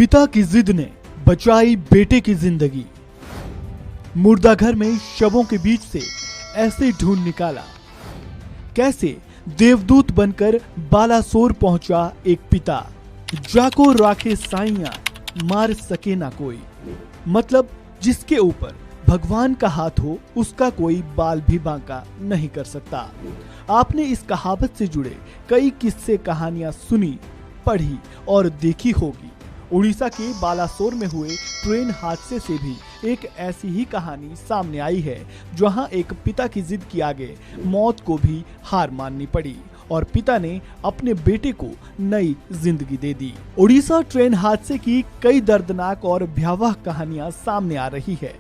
पिता की जिद ने बचाई बेटे की जिंदगी। मुर्दा घर में शवों के बीच से ऐसे ढूंढ निकाला। कैसे देवदूत बनकर बालासोर पहुंचा एक पिता। जाको राखे साइया मार सके ना कोई। मतलब जिसके ऊपर भगवान का हाथ हो उसका कोई बाल भी बांका नहीं कर सकता। आपने इस कहावत से जुड़े कई किस्से कहानियां सुनी, पढ़ी और देखी होगी। उड़ीसा के बालासोर में हुए ट्रेन हादसे से भी एक ऐसी ही कहानी सामने आई है, जहां एक पिता की जिद के आगे मौत को भी हार माननी पड़ी और पिता ने अपने बेटे को नई जिंदगी दे दी। उड़ीसा ट्रेन हादसे की कई दर्दनाक और भयावह कहानियां सामने आ रही है।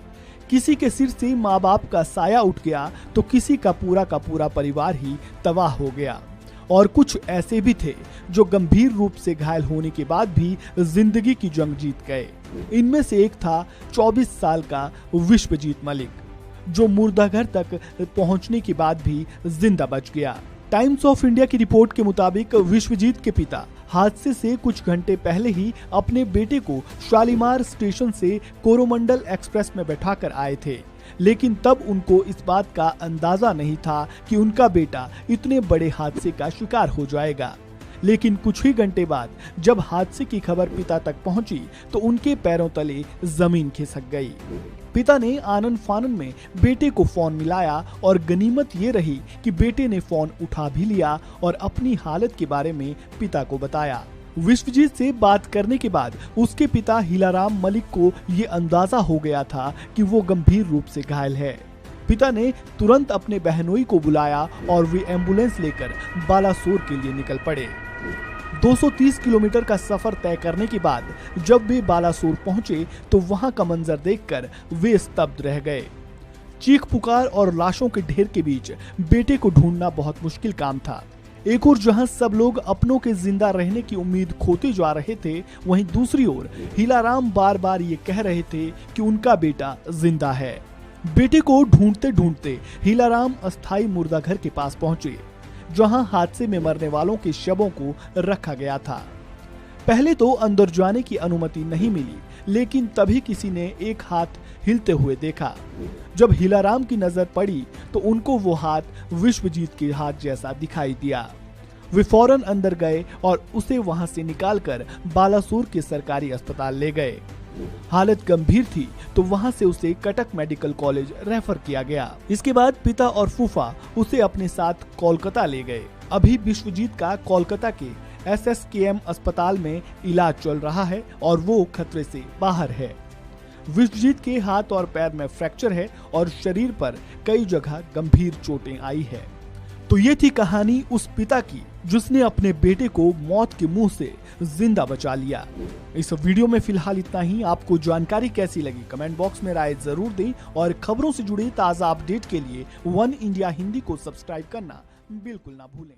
किसी के सिर से माँ बाप का साया उठ गया तो किसी का पूरा परिवार ही तबाह हो गया और कुछ ऐसे भी थे जो गंभीर रूप से घायल होने के बाद भी जिंदगी की जंग जीत गए। इनमें से एक था 24 साल का विश्वजीत मलिक, जो मुर्दाघर तक पहुंचने के बाद भी जिंदा बच गया। टाइम्स ऑफ इंडिया की रिपोर्ट के मुताबिक विश्वजीत के पिता हादसे से कुछ घंटे पहले ही अपने बेटे को शालीमार स्टेशन से कोरोमंडल एक्सप्रेस में बैठाकर आए थे, लेकिन तब उनको इस बात का अंदाजा नहीं था कि उनका बेटा इतने बड़े हादसे का शिकार हो जाएगा। लेकिन कुछ ही घंटे बाद जब हादसे की खबर पिता तक पहुंची तो उनके पैरों तले जमीन खिसक गई। पिता ने आनन फानन में बेटे को फोन मिलाया और गनीमत ये रही कि बेटे ने फोन उठा भी लिया और अपनी हालत के बारे में पिता को बताया। विश्वजीत से बात करने के बाद उसके पिता हिलाराम मलिक को ये अंदाजा हो गया था कि वो गंभीर रूप से घायल है। पिता ने तुरंत अपने बहनोई को बुलाया और वे एम्बुलेंस लेकर बालासोर के लिए निकल पड़े। 230 किलोमीटर का सफर तय करने के बाद जब वे बालासोर पहुंचे तो वहां का मंजर देखकर वे स्तब्ध रह गए। चीख पुकार और लाशों के ढेर के बीच बेटे को ढूंढना बहुत मुश्किल काम था। एक ओर जहां सब लोग अपनों के जिंदा रहने की उम्मीद खोते जा रहे थे, वहीं दूसरी ओर हिलाराम बार बार ये कह रहे थे कि उनका बेटा जिंदा है। बेटे को ढूंढते ढूंढते हिलाराम अस्थाई मुर्दाघर के पास पहुंचे, जहां हादसे में मरने वालों के शवों को रखा गया था। पहले तो अंदर जाने की अनुमति नहीं मिली, लेकिन तभी किसी ने एक हाथ हिलते हुए देखा। जब हिलाराम की नजर पड़ी तो उनको वो हाथ विश्वजीत के हाथ जैसा दिखाई दिया। वे फौरन अंदर गए और उसे वहां से निकालकर बालासोर के सरकारी अस्पताल ले गए। हालत गंभीर थी तो वहां से उसे कटक मेडिकल कॉलेज रेफर किया गया। इसके बाद पिता और फूफा उसे अपने साथ कोलकाता ले गए। अभी विश्वजीत का कोलकाता के SSKM अस्पताल में इलाज चल रहा है और वो खतरे से बाहर है। विश्वजीत के हाथ और पैर में फ्रैक्चर है और शरीर पर कई जगह गंभीर चोटें आई है। तो ये थी कहानी उस पिता की जिसने अपने बेटे को मौत के मुंह से जिंदा बचा लिया। इस वीडियो में फिलहाल इतना ही। आपको जानकारी कैसी लगी कमेंट बॉक्स में राय जरूर दें और खबरों से जुड़ी ताजा अपडेट के लिए वन इंडिया हिंदी को सब्सक्राइब करना बिल्कुल ना भूलें।